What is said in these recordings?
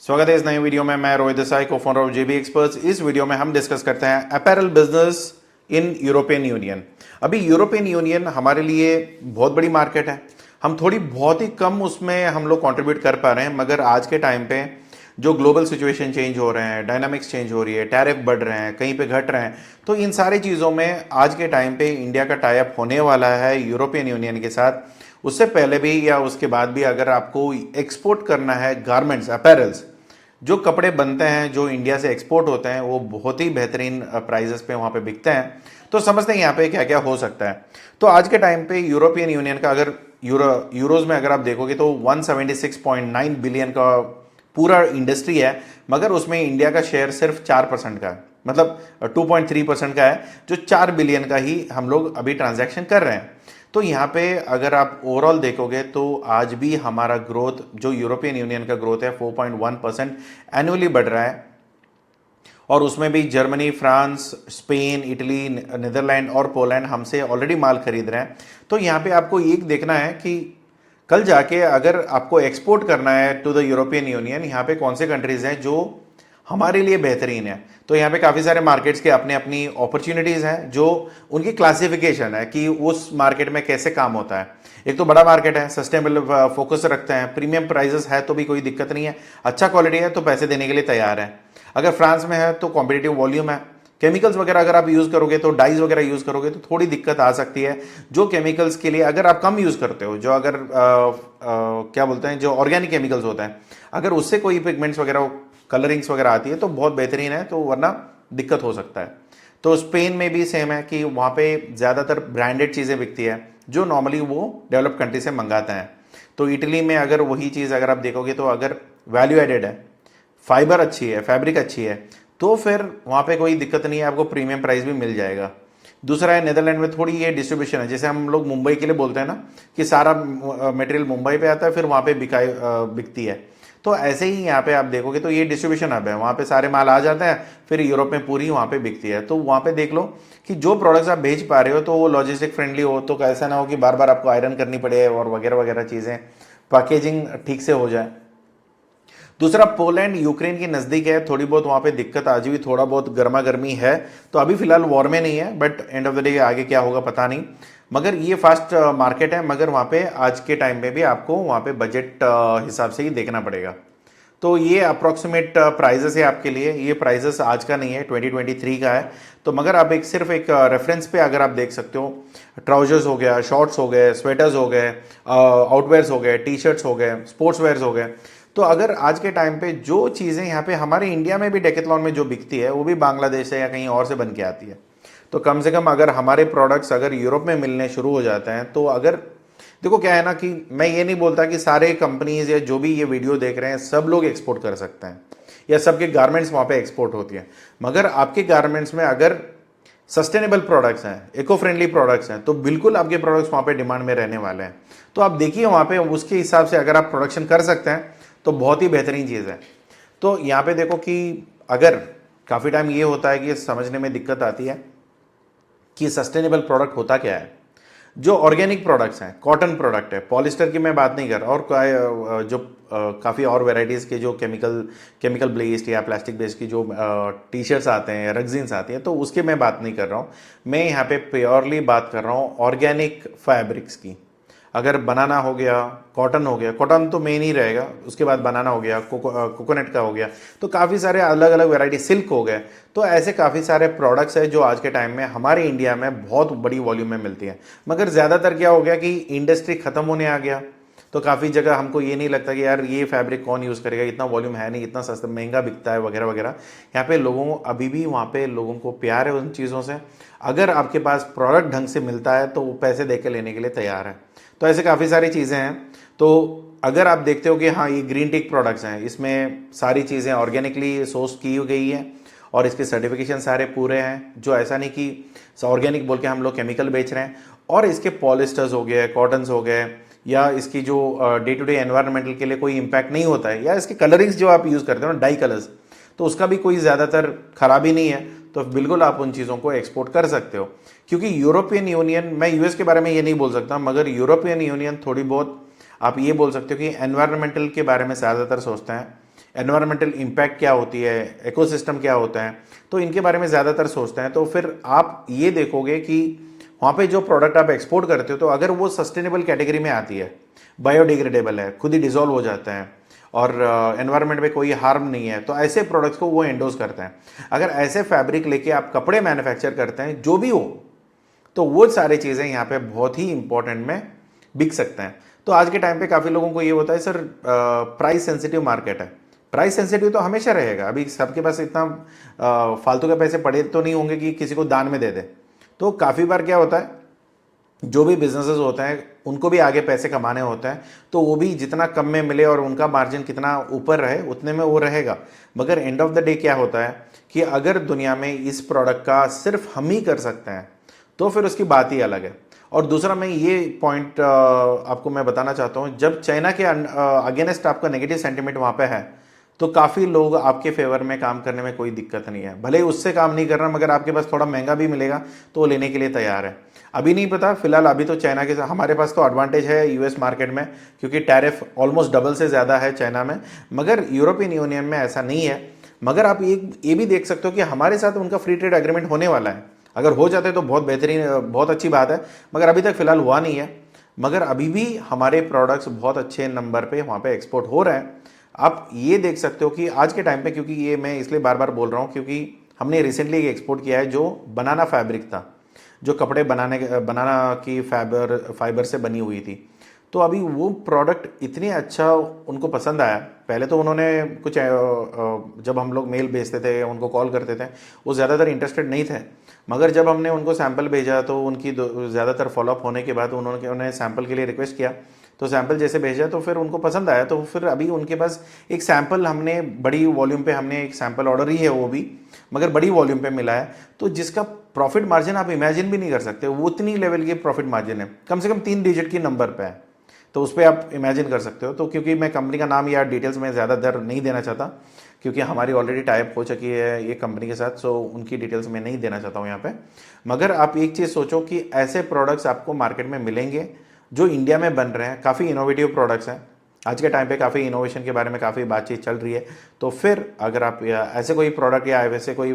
स्वागत है इस नए वीडियो में। मैं Rohit Desai, co-founder of JB experts. इस वीडियो में हम डिस्कस करते हैं apparel business in European union. अभी यूरोपियन यूनियन हमारे लिए बहुत बड़ी मार्केट है। हम थोड़ी बहुत ही कम उसमें हम लोग कंट्रीब्यूट कर पा रहे हैं, मगर आज के टाइम पे जो ग्लोबल सिचुएशन चेंज हो रहे हैं, डायनामिक्स चेंज हो रही है, टैरिफ बढ़ रहे हैं, कहीं पे घट रहे हैं, तो इन सारी चीज़ों में आज के टाइम पे इंडिया का टाई अप होने वाला है यूरोपियन यूनियन के साथ। उससे पहले भी या उसके बाद भी अगर आपको एक्सपोर्ट करना है गारमेंट्स, अपैरल्स, जो कपड़े बनते हैं जो इंडिया से एक्सपोर्ट होते हैं, वो बहुत ही बेहतरीन प्राइजेस पे वहाँ पे बिकते हैं। तो समझते हैं यहाँ पे क्या क्या हो सकता है। तो आज के टाइम पे यूरोपियन यूनियन का अगर यूरोज में अगर आप देखोगे तो 176.9 बिलियन का पूरा इंडस्ट्री है, मगर उसमें इंडिया का शेयर सिर्फ 4% का है, मतलब 2.3% का है, जो 4 बिलियन का ही हम लोग अभी ट्रांजैक्शन कर रहे हैं। तो यहाँ पे अगर आप ओवरऑल देखोगे तो आज भी हमारा ग्रोथ, जो यूरोपियन यूनियन का ग्रोथ है, 4.1% एनुअली बढ़ रहा है। और उसमें भी Germany, France, Spain, Italy, Netherland और पोलैंड हमसे ऑलरेडी माल खरीद रहे हैं। तो यहाँ पे आपको एक देखना है कि कल जाके अगर आपको एक्सपोर्ट करना है टू द यूरोपियन यूनियन, यहाँ पे कौन से कंट्रीज हैं जो हमारे लिए बेहतरीन है। तो यहाँ पे काफ़ी सारे मार्केट्स के अपने अपनी अपॉर्चुनिटीज़ हैं, जो उनकी क्लासिफिकेशन है कि उस मार्केट में कैसे काम होता है। एक तो बड़ा मार्केट है, सस्टेनेबल फोकस रखते हैं, प्रीमियम प्राइजेस है तो भी कोई दिक्कत नहीं है, अच्छा क्वालिटी है तो पैसे देने के लिए तैयार है। अगर फ्रांस में है तो कॉम्पिटिटिव वॉल्यूम है। केमिकल्स वगैरह अगर आप यूज़ करोगे तो डाइज वगैरह यूज़ करोगे तो थोड़ी दिक्कत आ सकती है। जो केमिकल्स के लिए अगर आप कम यूज़ करते हो, जो अगर क्या बोलते हैं, जो ऑर्गेनिक केमिकल्स होता है, अगर उससे कोई पिगमेंट्स वगैरह, कलरिंग्स वगैरह आती है तो बहुत बेहतरीन है, तो वरना दिक्कत हो सकता है। तो स्पेन में भी सेम है कि वहाँ पे ज़्यादातर ब्रांडेड चीज़ें बिकती है जो नॉर्मली वो डेवलप कंट्री से मंगाते हैं। तो इटली में अगर वही चीज़ अगर आप देखोगे तो अगर वैल्यू एडेड है, फाइबर अच्छी है, फैब्रिक अच्छी है, तो फिर वहाँ पे कोई दिक्कत नहीं है, आपको प्रीमियम प्राइस भी मिल जाएगा। दूसरा है नीदरलैंड में थोड़ी ये डिस्ट्रीब्यूशन है, जैसे हम लोग मुंबई के लिए बोलते हैं ना कि सारा मटेरियल मुंबई पे आता है, फिर वहाँ पे बिकती है। तो ऐसे ही यहाँ पे आप देखोगे तो ये डिस्ट्रीब्यूशन हब है, वहाँ पे सारे माल आ जाते हैं, फिर यूरोप में पूरी वहाँ पे बिकती है। तो वहाँ पे देख लो कि जो प्रोडक्ट्स आप भेज पा रहे हो तो वो लॉजिस्टिक फ्रेंडली हो, तो ऐसा ना हो कि बार बार आपको आयरन करनी पड़े और वगैरह वगैरह चीज़ें, पैकेजिंग ठीक से हो जाए। दूसरा, पोलैंड यूक्रेन के नज़दीक है, थोड़ी बहुत वहाँ पे दिक्कत आज भी, थोड़ा बहुत गर्मा गर्मी है। तो अभी फिलहाल वॉर में नहीं है, but end of the day आगे क्या होगा पता नहीं। मगर ये फास्ट मार्केट है, मगर वहाँ पे आज के टाइम में भी आपको वहाँ पे बजट हिसाब से ही देखना पड़ेगा। तो ये अप्रॉक्सीमेट प्राइजेस है आपके लिए, ये प्राइजेस आज का नहीं है, 2023 का है। तो मगर आप एक सिर्फ एक रेफरेंस पे अगर आप देख सकते हो, ट्राउजर्स हो गया, शॉर्ट्स हो गए, स्वेटर्स हो गए, आउटवेयर्स हो गए, टी शर्ट्स हो गए, स्पोर्ट्स वेयर्स हो गए, तो अगर आज के टाइम पे जो चीज़ें यहाँ पे हमारे इंडिया में भी डेकेथलॉन में जो बिकती है, वो भी बांग्लादेश से या कहीं और से बन के आती है। तो कम से कम अगर हमारे प्रोडक्ट्स अगर यूरोप में मिलने शुरू हो जाते हैं, तो अगर देखो क्या है ना कि मैं ये नहीं बोलता कि सारे कंपनीज या जो भी ये वीडियो देख रहे हैं सब लोग एक्सपोर्ट कर सकते हैं या सबके गारमेंट्स वहाँ पे एक्सपोर्ट होती है, मगर आपके गारमेंट्स में अगर सस्टेनेबल प्रोडक्ट्स हैं, इको फ्रेंडली प्रोडक्ट्स हैं, तो बिल्कुल आपके प्रोडक्ट्स वहाँ पे डिमांड में रहने वाले हैं। तो आप देखिए वहाँ पे उसके हिसाब से अगर आप प्रोडक्शन कर सकते हैं तो बहुत ही बेहतरीन चीज़ है। तो यहाँ पे देखो कि अगर काफ़ी टाइम ये होता है कि समझने में दिक्कत आती है कि सस्टेनेबल प्रोडक्ट होता क्या है। जो ऑर्गेनिक प्रोडक्ट्स हैं, कॉटन प्रोडक्ट है, पॉलिस्टर की मैं बात नहीं कर रहा, और जो काफ़ी और वेराइटीज़ के जो केमिकल बेस्ड या प्लास्टिक बेस्ड की जो टी शर्ट्स आते हैं, रेक्जिन्स आती हैं, तो उसकी मैं बात नहीं कर रहा हूँ। मैं यहाँ पे प्योरली बात कर रहा हूँ ऑर्गेनिक फैब्रिक्स की। अगर बनाना हो गया, कॉटन हो गया, कॉटन तो मेन ही रहेगा, उसके बाद बनाना हो गया, कोकोनट का हो गया, तो काफ़ी सारे अलग अलग वैरायटी, सिल्क हो गए, तो ऐसे काफ़ी सारे प्रोडक्ट्स हैं जो आज के टाइम में हमारे इंडिया में बहुत बड़ी वॉल्यूम में मिलती हैं। मगर ज़्यादातर क्या हो गया कि इंडस्ट्री ख़त्म होने आ गया, तो काफ़ी जगह हमको ये नहीं लगता कि यार ये फैब्रिक कौन यूज़ करेगा, इतना वॉल्यूम है नहीं, इतना सस्ता महंगा बिकता है वगैरह वगैरह। यहाँ पे लोगों को अभी भी वहाँ पे लोगों को प्यार है उन चीज़ों से। अगर आपके पास प्रोडक्ट ढंग से मिलता है तो वो पैसे दे के लेने के लिए तैयार है। तो ऐसे काफ़ी सारी चीज़ें हैं। तो अगर आप देखते हो कि हाँ ये ग्रीन टिक प्रोडक्ट्स हैं, इसमें सारी चीज़ें ऑर्गेनिकली सोर्स की गई है और इसके सर्टिफिकेशन सारे पूरे हैं, जो ऐसा नहीं कि ऑर्गेनिक बोल के हम लोग केमिकल बेच रहे हैं। और इसके पॉलिस्टर्स हो गए, कॉटन्स हो गए, या इसकी जो डे टू डे एनवायरमेंटल के लिए कोई इम्पैक्ट नहीं होता है, या इसके कलरिंग्स जो आप यूज़ करते हो ना, डाई कलर्स, तो उसका भी कोई ज़्यादातर खराबी नहीं है। तो बिल्कुल आप उन चीज़ों को एक्सपोर्ट कर सकते हो, क्योंकि यूरोपियन यूनियन, मैं यूएस के बारे में ये नहीं बोल सकता, मगर यूरोपियन यूनियन थोड़ी बहुत आप ये बोल सकते हो कि एनवायरमेंटल के बारे में ज़्यादातर सोचते हैं। एनवायरमेंटल इम्पैक्ट क्या होती है, इकोसिस्टम क्या होता है, तो इनके बारे में ज़्यादातर सोचते हैं। तो फिर आप ये देखोगे कि वहाँ पे जो प्रोडक्ट आप एक्सपोर्ट करते हो, तो अगर वो सस्टेनेबल कैटेगरी में आती है, बायोडिग्रेडेबल है, खुद ही डिजोल्व हो जाता है और एनवायरनमेंट में कोई हार्म नहीं है, तो ऐसे प्रोडक्ट्स को वो एंडोज करते हैं। अगर ऐसे फैब्रिक लेके आप कपड़े मैन्युफैक्चर करते हैं, जो भी हो, तो वो सारी चीज़ें यहाँ पे बहुत ही इंपॉर्टेंट में बिक सकते हैं। तो आज के टाइम पे काफ़ी लोगों को ये होता है, सर प्राइस सेंसिटिव मार्केट है। प्राइस सेंसिटिव तो हमेशा रहेगा, अभी सबके पास इतना फालतू के पैसे पड़े तो नहीं होंगे कि किसी को दान में दे दे। तो काफ़ी बार क्या होता है, जो भी बिजनेसेस होते हैं उनको भी आगे पैसे कमाने होते हैं, तो वो भी जितना कम में मिले और उनका मार्जिन कितना ऊपर रहे उतने में वो रहेगा। मगर एंड ऑफ द डे क्या होता है कि अगर दुनिया में इस प्रोडक्ट का सिर्फ हम ही कर सकते हैं, तो फिर उसकी बात ही अलग है। और दूसरा मैं ये पॉइंट आपको मैं बताना चाहता हूँ, जब चाइना के अगेंस्ट आपका नेगेटिव सेंटिमेंट वहाँ पे है, तो काफ़ी लोग आपके फेवर में काम करने में कोई दिक्कत नहीं है। भले ही उससे काम नहीं कर रहा, मगर आपके पास थोड़ा महंगा भी मिलेगा तो वो लेने के लिए तैयार है। अभी नहीं पता, फिलहाल अभी तो चाइना के साथ हमारे पास तो एडवांटेज है यूएस मार्केट में, क्योंकि टैरिफ ऑलमोस्ट डबल से ज़्यादा है चाइना में, मगर यूरोपियन यूनियन में ऐसा नहीं है। मगर आप ये भी देख सकते हो कि हमारे साथ उनका फ्री ट्रेड एग्रीमेंट होने वाला है। अगर हो जाते तो बहुत बेहतरीन, बहुत अच्छी बात है, मगर अभी तक फिलहाल हुआ नहीं है। मगर अभी भी हमारे प्रोडक्ट्स बहुत अच्छे नंबर पे वहाँ पे एक्सपोर्ट हो रहे हैं। आप ये देख सकते हो कि आज के टाइम पे, क्योंकि ये मैं इसलिए बार बार बोल रहा हूँ क्योंकि हमने रिसेंटली एक्सपोर्ट किया है जो बनाना फैब्रिक था, जो कपड़े बनाना की फाइबर से बनी हुई थी। तो अभी वो प्रोडक्ट इतने अच्छा उनको पसंद आया। पहले तो उन्होंने कुछ जब हम लोग मेल भेजते थे, उनको कॉल करते थे, वो ज़्यादातर इंटरेस्टेड नहीं थे। मगर जब हमने उनको सैंपल भेजा तो उनकी ज़्यादातर फॉलोअप होने के बाद उन्होंने सैंपल के लिए रिक्वेस्ट किया, तो सैंपल जैसे भेजा तो फिर उनको पसंद आया। तो फिर अभी उनके पास एक सैंपल, हमने बड़ी वॉल्यूम पे हमने एक सैंपल ऑर्डर ही है वो भी, मगर बड़ी वॉल्यूम पे मिला है, तो जिसका प्रॉफिट मार्जिन आप इमेजिन भी नहीं कर सकते। वो उतनी लेवल की प्रॉफिट मार्जिन है, कम से कम 3 डिजिट की नंबर पे है। तो उस पर आप इमेजिन कर सकते हो। तो क्योंकि मैं कंपनी का नाम या डिटेल्स में ज़्यादा दर नहीं देना चाहता, क्योंकि हमारी ऑलरेडी टाइप हो चुकी है ये कंपनी के साथ, सो उनकी डिटेल्स मैं नहीं देना चाहता हूँ यहाँ पे। मगर आप एक चीज़ सोचो कि ऐसे प्रोडक्ट्स आपको मार्केट में मिलेंगे जो इंडिया में बन रहे हैं, काफ़ी इनोवेटिव प्रोडक्ट्स हैं। आज के टाइम पे काफ़ी इनोवेशन के बारे में काफ़ी बातचीत चल रही है। तो फिर अगर आप ऐसे कोई प्रोडक्ट या वैसे कोई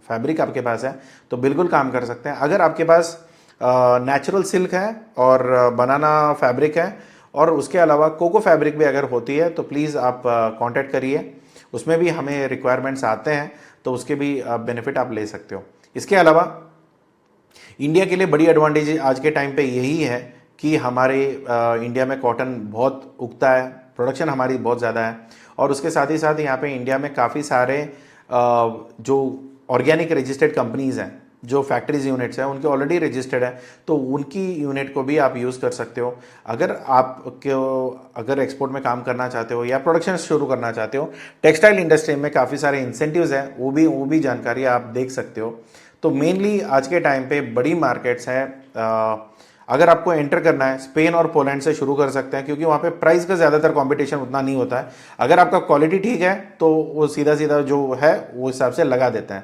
फैब्रिक आपके पास है तो बिल्कुल काम कर सकते हैं। अगर आपके पास नेचुरल सिल्क है और बनाना फैब्रिक है और उसके अलावा कोको फैब्रिक भी अगर होती है, तो प्लीज़ आप कांटेक्ट करिए। उसमें भी हमें रिक्वायरमेंट्स आते हैं, तो उसके भी बेनिफिट आप ले सकते हो। इसके अलावा इंडिया के लिए बड़ी एडवांटेज आज के टाइम पे यही है कि हमारे इंडिया में कॉटन बहुत उगता है, प्रोडक्शन हमारी बहुत ज़्यादा है। और उसके साथ ही साथ यहाँ पे इंडिया में काफ़ी सारे जो ऑर्गेनिक रजिस्टर्ड कंपनीज़ हैं, जो फैक्ट्रीज यूनिट्स हैं, उनके ऑलरेडी रजिस्टर्ड है, तो उनकी यूनिट को भी आप यूज़ कर सकते हो। अगर एक्सपोर्ट में काम करना चाहते हो या प्रोडक्शन शुरू करना चाहते हो, टेक्सटाइल इंडस्ट्री में काफ़ी सारे इंसेंटिव्स हैं, वो भी जानकारी आप देख सकते हो। तो मेनली आज के टाइम पे बड़ी मार्केट्स हैं। अगर आपको एंटर करना है, स्पेन और पोलैंड से शुरू कर सकते हैं, क्योंकि वहाँ पे प्राइस का ज़्यादातर कंपटीशन उतना नहीं होता है। अगर आपका क्वालिटी ठीक है तो वो सीधा सीधा जो है वो हिसाब से लगा देते हैं।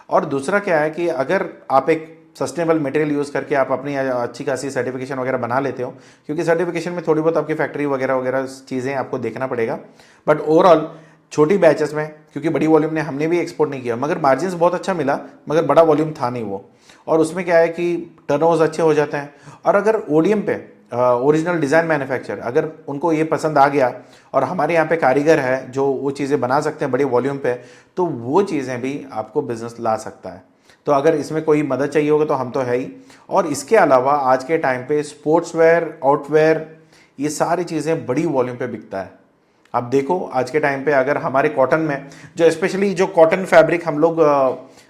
और दूसरा क्या है कि अगर आप एक सस्टेनेबल मटेरियल यूज़ करके आप अपनी अच्छी खासी सर्टिफिकेशन वगैरह बना लेते हो, क्योंकि सर्टिफिकेशन में थोड़ी बहुत आपकी फैक्ट्री वगैरह वगैरह चीज़ें आपको देखना पड़ेगा। बट ओवरऑल छोटी बैचेस में, क्योंकि बड़ी वॉल्यूम ने हमने भी एक्सपोर्ट नहीं किया, मगर मार्जिन्स बहुत अच्छा मिला, मगर बड़ा वॉल्यूम था नहीं वो। और उसमें क्या है कि टर्नओवर्स अच्छे हो जाते हैं। और अगर ओडीएम पे ओरिजिनल डिज़ाइन मैन्युफैक्चर, अगर उनको ये पसंद आ गया और हमारे यहाँ पे कारीगर है जो वो चीज़ें बना सकते हैं बड़ी वॉल्यूम पे, तो वो चीज़ें भी आपको बिजनेस ला सकता है। तो अगर इसमें कोई मदद चाहिए होगा तो हम तो है ही। और इसके अलावा आज के टाइम पे स्पोर्ट्स वेयर, आउटवेयर, ये सारी चीज़ें बड़ी वॉल्यूम पे बिकता है। आप देखो आज के टाइम पे अगर हमारे कॉटन में, जो स्पेशली जो कॉटन फैब्रिक हम लोग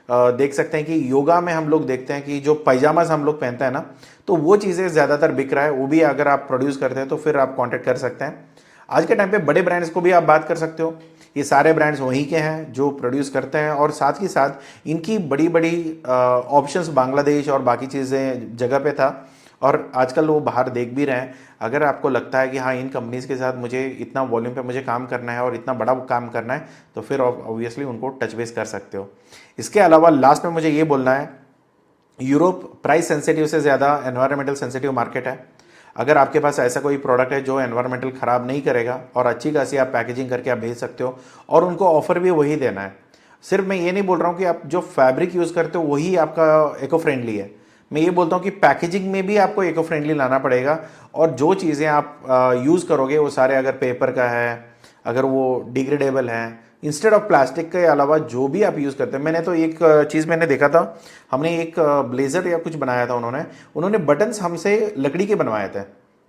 देख सकते हैं कि योगा में हम लोग देखते हैं कि जो पैजामाज हम लोग पहनते हैं ना, तो वो चीज़ें ज़्यादातर बिक रहा है। वो भी अगर आप प्रोड्यूस करते हैं तो फिर आप कांटेक्ट कर सकते हैं। आज के टाइम पे बड़े ब्रांड्स को भी आप बात कर सकते हो। ये सारे ब्रांड्स वहीं के हैं जो प्रोड्यूस करते हैं, और साथ ही साथ इनकी बड़ी बड़ी ऑप्शंस बांग्लादेश और बाकी चीज़ें जगह पे था, और आजकल वो बाहर देख भी रहे हैं। अगर आपको लगता है कि हाँ इन कंपनीज़ के साथ मुझे इतना वॉल्यूम पे मुझे काम करना है और इतना बड़ा काम करना है, तो फिर ऑब्वियसली उनको टच बेस कर सकते हो। इसके अलावा लास्ट में मुझे ये बोलना है, यूरोप प्राइस सेंसिटिव से ज़्यादा एनवायरमेंटल सेंसिटिव मार्केट है। अगर आपके पास ऐसा कोई प्रोडक्ट है जो एनवायरमेंटल ख़राब नहीं करेगा और अच्छी खासी आप पैकेजिंग करके आप भेज सकते हो और उनको ऑफर भी वही देना है। सिर्फ मैं ये नहीं बोल रहा हूँ कि आप जो फैब्रिक यूज़ करते हो वही आपका इको फ्रेंडली है, मैं ये बोलता हूँ कि पैकेजिंग में भी आपको इको फ्रेंडली लाना पड़ेगा और जो चीज़ें आप यूज़ करोगे वो सारे अगर पेपर का है, अगर वो डिग्रेडेबल है, इंस्टेड ऑफ प्लास्टिक के अलावा जो भी आप यूज़ करते हैं। मैंने तो एक चीज़ मैंने देखा था, हमने एक ब्लेज़र या कुछ बनाया था, उन्होंने बटन्स हमसे लकड़ी के बनवाए थे।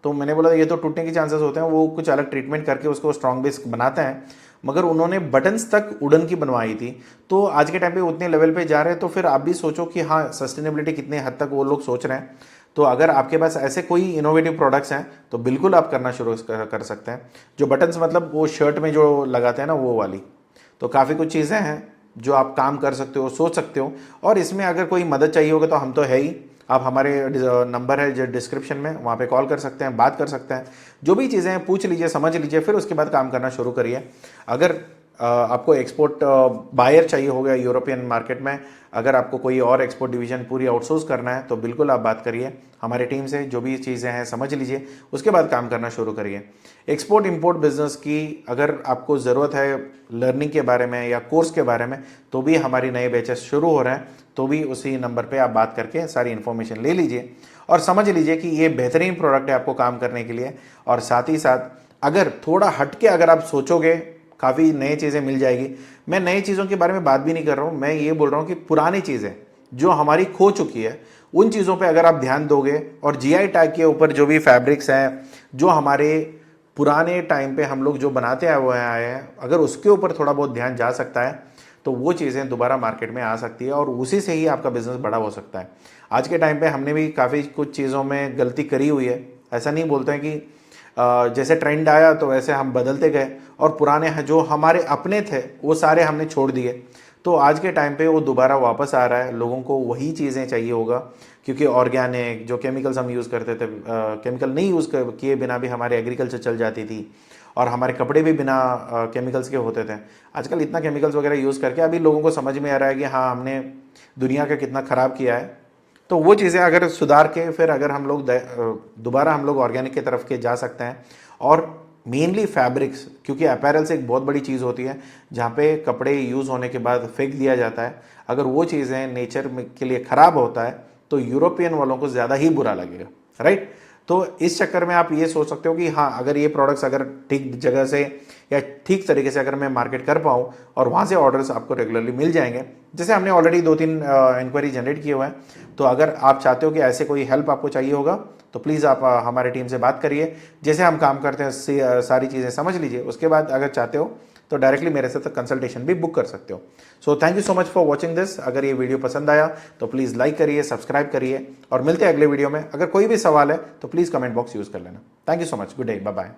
तो मैंने बोला ये तो टूटने के चांसेस होते हैं, वो कुछ अलग ट्रीटमेंट करके उसको स्ट्रॉन्ग बेस बनाते हैं, मगर उन्होंने बटन्स तक वुडन की बनवाई थी। तो आज के टाइम पे उतने लेवल पे जा रहे हैं, तो फिर आप भी सोचो कि हाँ सस्टेनेबिलिटी कितने हद तक वो लोग सोच रहे हैं। तो अगर आपके पास ऐसे कोई इनोवेटिव प्रोडक्ट्स हैं तो बिल्कुल आप करना शुरू कर सकते हैं। जो बटन्स मतलब वो शर्ट में जो लगाते हैं ना वो वाली, तो काफ़ी कुछ चीज़ें हैं जो आप काम कर सकते हो, सोच सकते हो। और इसमें अगर कोई मदद चाहिए होगा तो हम तो है ही, आप हमारे नंबर है जो डिस्क्रिप्शन में, वहाँ पे कॉल कर सकते हैं, बात कर सकते हैं, जो भी चीज़ें हैं पूछ लीजिए, समझ लीजिए, फिर उसके बाद काम करना शुरू करिए। अगर आपको एक्सपोर्ट बायर चाहिए होगा यूरोपियन मार्केट में, अगर आपको कोई और एक्सपोर्ट डिवीज़न पूरी आउटसोर्स करना है तो बिल्कुल आप बात करिए हमारे टीम से, जो भी चीज़ें हैं समझ लीजिए, उसके बाद काम करना शुरू करिए। एक्सपोर्ट इंपोर्ट बिजनेस की अगर आपको ज़रूरत है लर्निंग के बारे में या कोर्स के बारे में, तो भी हमारी नए बैचेस शुरू हो रहे हैं, तो भी उसी नंबर पे आप बात करके सारी इन्फॉर्मेशन ले लीजिए और समझ लीजिए कि ये बेहतरीन प्रोडक्ट है आपको काम करने के लिए। और साथ ही साथ अगर थोड़ा हट के अगर आप सोचोगे, काफ़ी नई चीज़ें मिल जाएगी। मैं नई चीज़ों के बारे में बात भी नहीं कर रहा हूँ, मैं ये बोल रहा हूँ कि पुरानी चीज़ें जो हमारी खो चुकी है उन चीज़ों पे अगर आप ध्यान दोगे और जीआई टैग के ऊपर जो भी फैब्रिक्स हैं जो हमारे पुराने टाइम पे हम लोग जो बनाते आए हैं, अगर उसके ऊपर थोड़ा बहुत ध्यान जा सकता है तो वो चीज़ें दोबारा मार्केट में आ सकती है और उसी से ही आपका बिजनेस बड़ा हो सकता है। आज के टाइम पे हमने भी काफ़ी कुछ चीज़ों में गलती करी हुई है, ऐसा नहीं बोलते हैं कि जैसे ट्रेंड आया तो वैसे हम बदलते गए और पुराने जो हमारे अपने थे वो सारे हमने छोड़ दिए। तो आज के टाइम पे वो दोबारा वापस आ रहा है, लोगों को वही चीज़ें चाहिए होगा, क्योंकि ऑर्गेनिक जो केमिकल्स हम यूज़ करते थे, केमिकल नहीं यूज़ किए बिना भी हमारे एग्रीकल्चर चल जाती थी और हमारे कपड़े भी बिना केमिकल्स के होते थे। आजकल इतना केमिकल्स वगैरह यूज़ करके अभी लोगों को समझ में आ रहा है कि हाँ हमने दुनिया का कितना ख़राब किया है। तो वो चीज़ें अगर सुधार के फिर अगर हम लोग दोबारा हम लोग ऑर्गेनिक की तरफ के जा सकते हैं। और मेनली फैब्रिक्स, क्योंकि अपैरल्स एक बहुत बड़ी चीज़ होती है जहाँ पे कपड़े यूज़ होने के बाद फेंक दिया जाता है, अगर वो चीज़ें नेचर के लिए ख़राब होता है तो यूरोपियन वालों को ज़्यादा ही बुरा लगेगा, राइट। तो इस चक्कर में आप ये सोच सकते हो कि हाँ अगर ये प्रोडक्ट्स अगर ठीक जगह से या ठीक तरीके से अगर मैं मार्केट कर पाऊँ और वहाँ से ऑर्डर्स आपको रेगुलरली मिल जाएंगे, जैसे हमने ऑलरेडी 2-3 इंक्वायरी जनरेट किए हुए हैं। तो अगर आप चाहते हो कि ऐसे कोई हेल्प आपको चाहिए होगा तो प्लीज़ आप हमारे टीम से बात करिए, जैसे हम काम करते हैं सारी चीज़ें समझ लीजिए, उसके बाद अगर चाहते हो तो डायरेक्टली मेरे साथ कंसल्टेशन भी बुक कर सकते हो। So thank you so much for watching this. अगर ये वीडियो पसंद आया तो प्लीज़ लाइक करिए, सब्सक्राइब करिए और मिलते हैं अगले वीडियो में। अगर कोई भी सवाल है तो प्लीज़ कमेंट बॉक्स यूज़ कर लेना। Thank you so much, good day, bye bye.